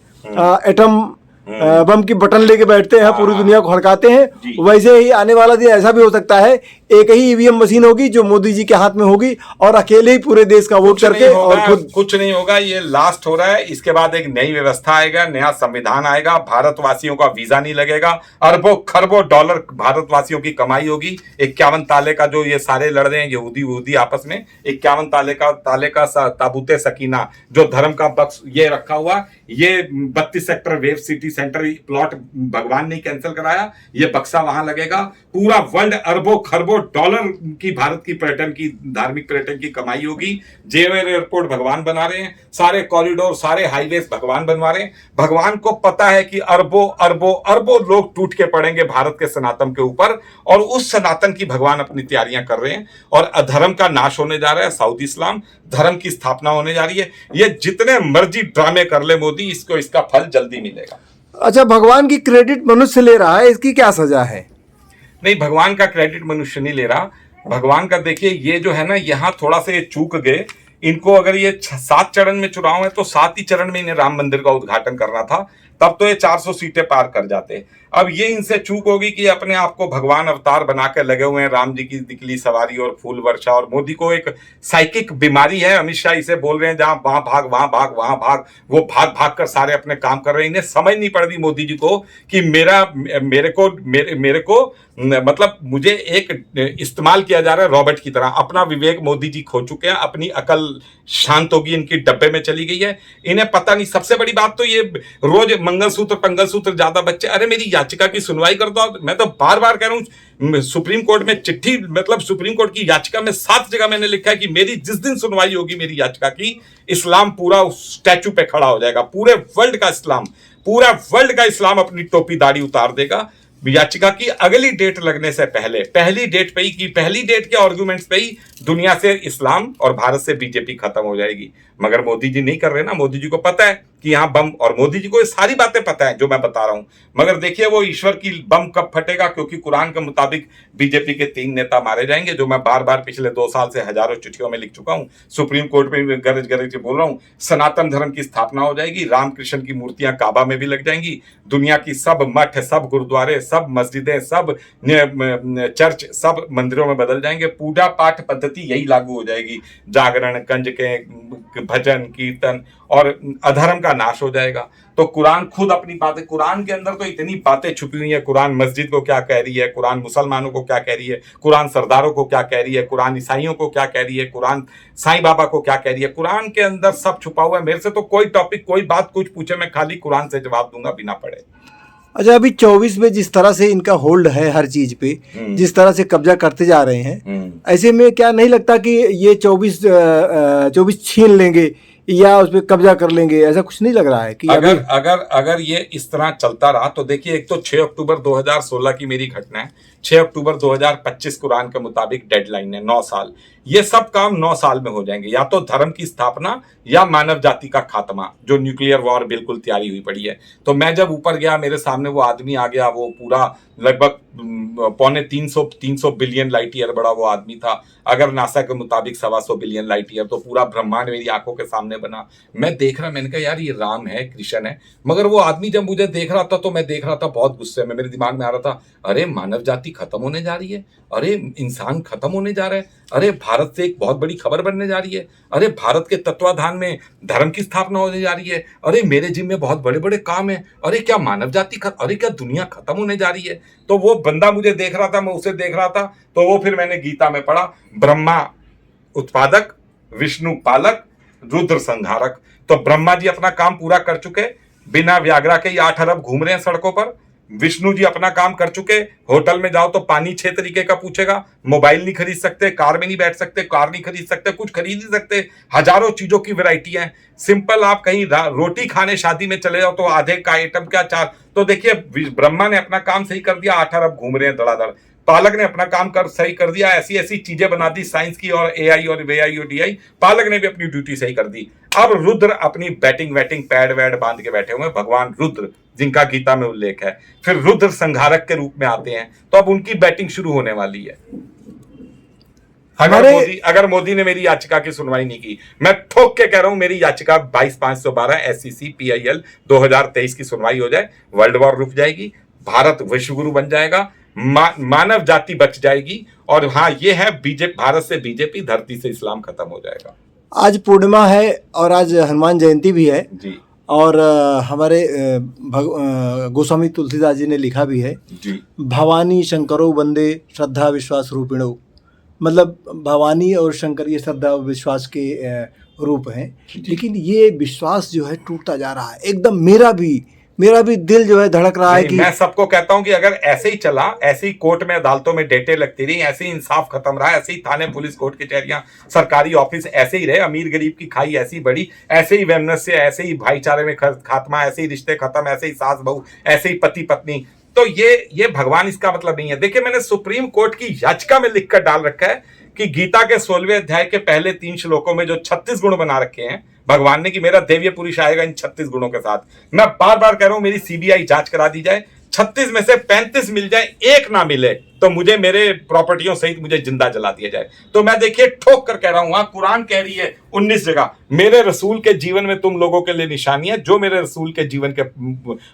एटम बम की बटन लेके बैठते हैं, पूरी दुनिया को हड़काते हैं, वैसे ही आने वाला दिन ऐसा भी हो सकता है एक ही ईवीएम मशीन होगी जो मोदी जी के हाथ में होगी और अकेले ही पूरे देश का वोट करके और खुद कुछ नहीं होगा। ये लास्ट हो रहा है, इसके बाद एक नई व्यवस्था आएगा, नया संविधान आएगा, भारतवासियों का वीजा नहीं लगेगा, अरबों खरबों डॉलर भारतवासियों की कमाई होगी। 51 ताले का जो ये सारे लड़ रहे हैं यहूदी आपस में, 51 ताले का ताबूते सकीना जो धर्म का बक्स ये रखा हुआ, ये 32 sector wave city centre plot भगवान ने कैंसिल कराया, ये बक्सा वहां लगेगा। पूरा वर्ल्ड अरबों खरबों डॉलर की भारत की पर्यटन की धार्मिक पर्यटन की कमाई होगी। जेवर एयरपोर्ट भगवान बना रहे हैं, सारे कॉरिडोर सारे हाईवेज भगवान बनवा रहे हैं। भगवान को पता है कि अरबों अरबों अरबों लोग टूट के पड़ेंगे भारत के सनातन के ऊपर, और उस सनातन की भगवान अपनी तैयारियां कर रहे हैं। और अधर्म का नाश होने जा रहा है, साउथ इस्लाम धर्म की स्थापना होने जा रही है। ये जितने मर्जी ड्रामे कर ले मोदी, इसको इसका फल जल्दी मिलेगा। अच्छा, भगवान की क्रेडिट मनुष्य ले रहा है, इसकी क्या सजा है? नहीं, भगवान का क्रेडिट मनुष्य नहीं ले रहा। भगवान का देखिए, ये जो है ना, यहां थोड़ा सा ये चूक गए। इनको अगर ये 7 चरण में चुनाव है तो 7 ही चरण में इन्हें राम मंदिर का उद्घाटन करना था, तब तो ये 400 सीटें पार कर जाते। अब ये इनसे चूक होगी कि अपने आप को भगवान अवतार बना के लगे हुए हैं, राम जी की निकली सवारी और फूल वर्षा। और मोदी को एक साइकिक बीमारी है, अमित शाह इसे बोल रहे हैं जहां वहां भाग वहां भाग वहां भाग, वो भाग भाग कर सारे अपने काम कर रहे हैं। इन्हें समझ नहीं पड़ रही मोदी जी को कि मेरे को मतलब मुझे एक इस्तेमाल किया जा रहा है रॉबर्ट की तरह। अपना विवेक मोदी जी खो चुके हैं, अपनी अकल शांत होगी इनकी डब्बे में चली गई है, इन्हें पता नहीं। सबसे बड़ी बात तो ये रोज मंगलसूत्र ज्यादा बच्चे, अरे मेरी याचिका की सुनवाई कर दो। मैं तो बार बार कह रहा हूं, सुप्रीम कोर्ट में चिट्ठी, मतलब सुप्रीम कोर्ट की याचिका में 7 जगह मैंने लिखा है कि मेरी जिस दिन सुनवाई होगी मेरी याचिका की, इस्लाम पूरा स्टैचू पे खड़ा हो जाएगा। पूरे वर्ल्ड का इस्लाम अपनी टोपी दाढ़ी उतार देगा। याचिका की अगली डेट लगने से पहले, पहली डेट के आर्गुमेंट्स पे ही दुनिया से इस्लाम और भारत से बीजेपी खत्म हो जाएगी। मगर मोदी जी नहीं कर रहे ना। मोदी जी को पता है कि यहाँ बम, और मोदी जी को ये सारी बातें पता है जो मैं बता रहा हूं। मगर देखिए वो ईश्वर की बम कब फटेगा, क्योंकि कुरान के मुताबिक बीजेपी के 3 नेता मारे जाएंगे, जो मैं बार बार पिछले 2 साल से हजारों चिट्ठियों में लिख चुका हूं। सुप्रीम कोर्ट में भी गरज के बोल रहा हूं। सनातन धर्म की स्थापना हो जाएगी, रामकृष्ण की मूर्तियां काबा में भी लग जाएंगी, दुनिया की सब मठ, सब गुरुद्वारे, सब मस्जिदें, सब चर्च, सब मंदिरों में बदल जाएंगे। पूजा पाठ पद्धति यही लागू हो जाएगी, जागरण, कंजके, भजन, कीर्तन, और अधर्म का नाश हो जाएगा। तो कुरान खुद अपनी बातें, कुरान के अंदर तो इतनी बातें छुपी हुई है। कुरान मस्जिद को क्या कह रही है, कुरान मुसलमानों को क्या कह रही है, कुरान सरदारों को क्या कह रही है, कुरान ईसाइयों को क्या कह रही है, कुरान साईं बाबा को क्या कह रही है। कुरान के अंदर सब छुपा हुआ है। मेरे से तो कोई टॉपिक, कोई बात कुछ पूछे, मैं खाली कुरान से जवाब दूंगा बिना पढ़े। अच्छा, अभी 24 में जिस तरह से इनका होल्ड है हर चीज पे, जिस तरह से कब्जा करते जा रहे हैं, ऐसे में क्या नहीं लगता कि ये 24 छीन लेंगे या उस पर कब्जा कर लेंगे? ऐसा कुछ नहीं लग रहा है कि अगर ये इस तरह चलता रहा तो देखिए, एक तो 6 अक्टूबर 2016 की मेरी घटना है, 6 अक्टूबर 2025 कुरान के मुताबिक डेडलाइन है, 9 साल। ये सब काम 9 साल में हो जाएंगे, या तो धर्म की स्थापना या मानव जाति का खात्मा, जो न्यूक्लियर वॉर बिल्कुल तैयारी हुई पड़ी है। तो मैं जब ऊपर गया, मेरे सामने वो आदमी आ गया, वो पूरा लगभग 350 बिलियन लाइट ईयर बड़ा वो आदमी था। अगर नासा के मुताबिक 125 बिलियन लाइट ईयर, तो पूरा ब्रह्मांड मेरी आंखों के सामने बना। मैं देख रहा, मैंने कहा यार ये राम है, कृष्ण है। मगर वो आदमी जब मुझे देख रहा था तो मैं देख रहा था बहुत गुस्से में। मेरे दिमाग में आ रहा था, अरे मानव जाति खत्म होने जा रही है, अरे इंसान खत्म होने जा रहा है, अरे भारत से एक बहुत बड़ी खबर बनने जा रही है, अरे भारत के तत्वाधान में धर्म की स्थापना होने जा रही है, अरे मेरे जिम में बहुत बड़े बड़े काम है, अरे क्या मानव जाति अरे क्या दुनिया खत्म होने जा रही है। तो वो बंदा मुझे देख रहा था, मैं उसे देख रहा था। तो वो फिर मैंने गीता में पढ़ा, ब्रह्मा उत्पादक, विष्णु पालक, रुद्र संहारक। तो ब्रह्मा जी अपना काम पूरा कर चुके, बिना व्याग्रा के 8 अरब घूम रहे हैं सड़कों पर। विष्णु जी अपना काम कर चुके, होटल में जाओ तो पानी 6 तरीके का पूछेगा, मोबाइल नहीं खरीद सकते, कार में नहीं बैठ सकते, कार नहीं खरीद सकते, कुछ खरीद नहीं सकते। हजारों चीजों की वैरायटी है। सिंपल आप कहीं रोटी खाने शादी में चले जाओ तो आधे का आइटम क्या 4। तो देखिए ब्रह्मा ने अपना काम सही कर दिया, 8 अरब घूम रहे हैं धड़ाधड़। पालक ने अपना काम कर सही कर दिया, ऐसी ऐसी चीजें बना दी साइंस की और एआई और वेआई और डीआई। पालक ने भी अपनी ड्यूटी सही कर दी। अब रुद्र अपनी बैटिंग पैड वैड बांध के बैठे हुए, भगवान रुद्र जिनका गीता में उल्लेख है, फिर रुद्र संहारक के रूप में आते हैं। तो अब उनकी बैटिंग शुरू होने वाली है। अगर मोदी ने मेरी याचिका की सुनवाई नहीं की, मैं ठोक के कह रहा हूं, मेरी याचिका 22,512 SEC PIL 2023 की सुनवाई हो जाए, वर्ल्ड वॉर रुक जाएगी, भारत विश्व गुरु बन जाएगा, मानव जाति बच जाएगी। और हाँ, ये है बीजेपी, भारत से बीजेपी, धरती से इस्लाम खत्म हो जाएगा। आज पूर्णिमा है और आज हनुमान जयंती भी है जी और हमारे गोस्वामी तुलसीदास जी ने लिखा भी है जी। भवानी शंकरो वंदे श्रद्धा विश्वास रूपिणो, मतलब भवानी और शंकर ये श्रद्धा और विश्वास के रूप हैं। लेकिन ये विश्वास जो है टूटता जा रहा है एकदम। मेरा भी दिल जो है धड़क रहा है कि मैं सबको कहता हूं कि अगर ऐसे ही चला, ऐसे ही कोर्ट में अदालतों में डेटें लगती रही, ऐसे ही इंसाफ खत्म रहा, ऐसे ही थाने पुलिस कोर्ट कचहरियां सरकारी ऑफिस ऐसे ही रहे, अमीर गरीब की खाई ऐसी बड़ी, ऐसे ही वैमनस्य, ऐसे ही भाईचारे में खात्मा, ऐसे ही रिश्ते खत्म, ऐसे ही सास बहू, ऐसे ही पति पत्नी, तो ये भगवान इसका मतलब नहीं है। देखिए, मैंने सुप्रीम कोर्ट की याचिका में लिखकर डाल रखा है कि गीता के 16वें अध्याय के पहले 3 श्लोकों में जो 36 गुण बना रखे हैं भगवान ने कि मेरा दैवीय पुरुष आएगा इन 36 गुणों के साथ, मैं बार बार कह रहा हूं मेरी सीबीआई जांच करा दी जाए, 36 में से 35 मिल जाए, एक ना मिले तो मुझे मेरे प्रॉपर्टियों सहित मुझे जिंदा जला दिया जाए। तो मैं देखिए ठोक कर कह रहा हूं, वहां कुरान कह रही है 19 जगह मेरे रसूल के जीवन में तुम लोगों के लिए निशानी है, जो मेरे रसूल के जीवन के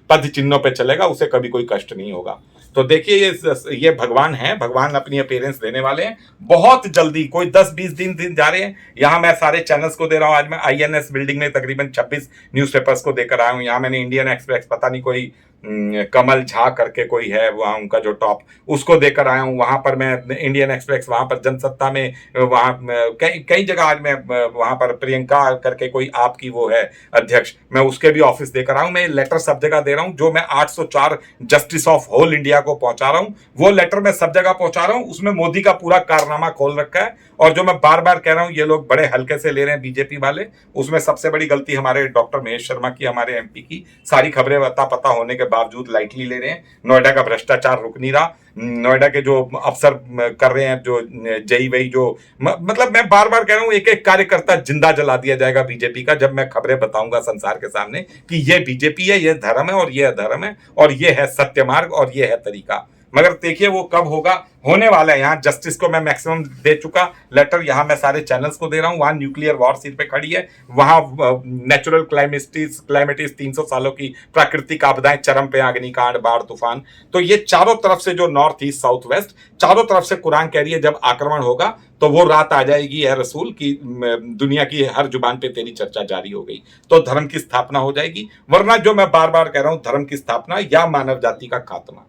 पद चिन्हों पे चलेगा उसे कभी कोई कष्ट नहीं होगा। तो देखिए ये भगवान है, भगवान अपनी अपीयरेंस देने वाले हैं बहुत जल्दी, कोई 10-20 दिन जा रहे हैं। यहाँ मैं सारे चैनल्स को दे रहा हूँ। आज मैं INS बिल्डिंग में तकरीबन 26 न्यूज़पेपर्स को देकर आया हूँ। यहाँ मैंने इंडियन एक्सप्रेस, पता नहीं कोई कमल झा करके कोई है वहाँ उनका जो टॉप, उसको देकर आया हूँ। वहां पर मैं इंडियन एक्सप्रेस, वहां पर जनसत्ता में, वहां कई जगह आज मैं वहां पर प्रियंका करके कोई आपकी वो है अध्यक्ष, मैं उसके भी ऑफिस देकर आया हूँ। मैं लेटर सब जगह दे रहा हूँ। जो मैं 804 जस्टिस ऑफ होल इंडिया को पहुंचा रहा हूँ वो लेटर मैं सब जगह पहुंचा रहा हूँ। उसमें मोदी का पूरा कारनामा खोल रखा है। और जो मैं बार बार कह रहा हूँ ये लोग बड़े हल्के से ले रहे हैं बीजेपी वाले, उसमें सबसे बड़ी गलती हमारे डॉक्टर महेश शर्मा की, हमारे MP की। सारी खबरें पता होने के बावजूद लाइटली ले रहे हैं। नोएडा का भ्रष्टाचार रुक नहीं रहा। नोएडा के जो अफसर कर रहे हैं, जो जई वही जो, मतलब मैं बार बार कह रहा हूँ एक एक कार्यकर्ता जिंदा जला दिया जाएगा बीजेपी का, जब मैं खबरें बताऊंगा संसार के सामने कि ये बीजेपी है, ये धर्म है और ये अधर्म है, और ये है सत्य मार्ग और ये है तरीका। मगर देखिए वो कब होगा, होने वाला है। यहाँ जस्टिस को मैं मैक्सिमम दे चुका लेटर, यहाँ मैं सारे चैनल्स को दे रहा हूँ। वहाँ न्यूक्लियर वॉर सिर पे खड़ी है, वहाँ नेचुरल क्लाइमेटिस 300 सालों की प्राकृतिक आपदाएं चरम पे, अग्निकांड, बाढ़, तूफान। तो ये चारों तरफ से जो नॉर्थ ईस्ट साउथ वेस्ट, चारों तरफ से कुरान कह रही है जब आक्रमण होगा तो वो रात आ जाएगी है रसूल की, दुनिया की हर जुबान पे तेरी चर्चा जारी हो गई, तो धर्म की स्थापना हो जाएगी। वरना जो मैं बार बार कह रहा हूँ, धर्म की स्थापना या मानव जाति का खात्मा।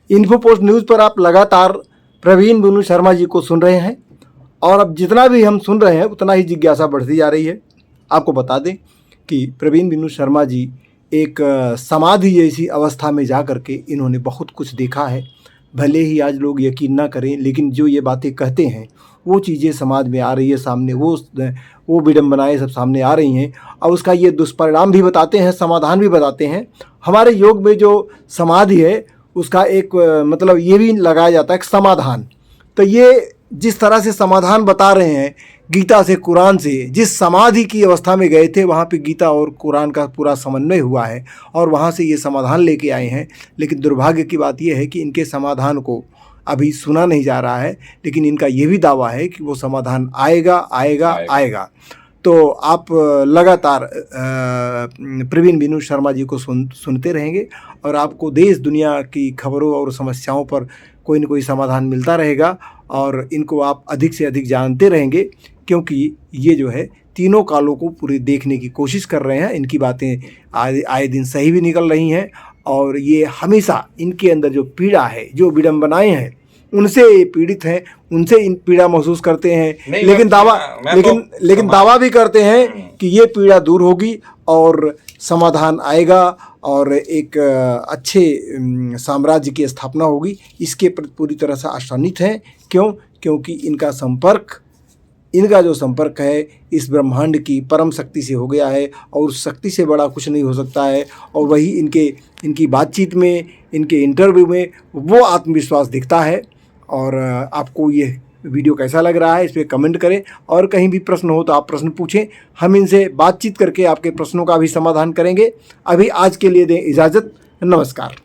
इन्फोपोस्ट न्यूज़ पर आप लगातार प्रवीण बिनु शर्मा जी को सुन रहे हैं और अब जितना भी हम सुन रहे हैं उतना ही जिज्ञासा बढ़ती जा रही है। आपको बता दें कि प्रवीण बिनु शर्मा जी एक समाधि जैसी अवस्था में जा कर के इन्होंने बहुत कुछ देखा है। भले ही आज लोग यकीन ना करें, लेकिन जो ये बातें कहते हैं वो चीज़ें समाज में आ रही है सामने, वो विडंबनाएं सब सामने आ रही हैं और उसका ये दुष्परिणाम भी बताते हैं, समाधान भी बताते हैं। हमारे योग में जो समाधि है उसका एक मतलब ये भी लगाया जाता है कि समाधान। तो ये जिस तरह से समाधान बता रहे हैं गीता से, कुरान से, जिस समाधि की अवस्था में गए थे वहाँ पे गीता और कुरान का पूरा समन्वय हुआ है और वहाँ से ये समाधान लेके आए हैं। लेकिन दुर्भाग्य की बात यह है कि इनके समाधान को अभी सुना नहीं जा रहा है, लेकिन इनका ये भी दावा है कि वो समाधान आएगा। तो आप लगातार प्रवीण बिनु शर्मा जी को सुनते रहेंगे और आपको देश दुनिया की खबरों और समस्याओं पर कोई न कोई समाधान मिलता रहेगा और इनको आप अधिक से अधिक जानते रहेंगे, क्योंकि ये जो है तीनों कालों को पूरे देखने की कोशिश कर रहे हैं। इनकी बातें आए दिन सही भी निकल रही हैं और ये हमेशा इनके अंदर जो पीड़ा है, जो विडंबनाएं हैं, उनसे पीड़ित हैं, उनसे इन पीड़ा महसूस करते हैं। लेकिन दावा भी करते हैं कि ये पीड़ा दूर होगी और समाधान आएगा और एक अच्छे साम्राज्य की स्थापना होगी। इसके प्रति पूरी तरह से आशान्वित हैं। क्योंकि इनका जो संपर्क है इस ब्रह्मांड की परम शक्ति से हो गया है और उस शक्ति से बड़ा कुछ नहीं हो सकता है। और वही इनकी बातचीत में, इनके इंटरव्यू में वो आत्मविश्वास दिखता है। और आपको ये वीडियो कैसा लग रहा है इस पर कमेंट करें और कहीं भी प्रश्न हो तो आप प्रश्न पूछें, हम इनसे बातचीत करके आपके प्रश्नों का भी समाधान करेंगे। अभी आज के लिए दें इजाज़त। नमस्कार।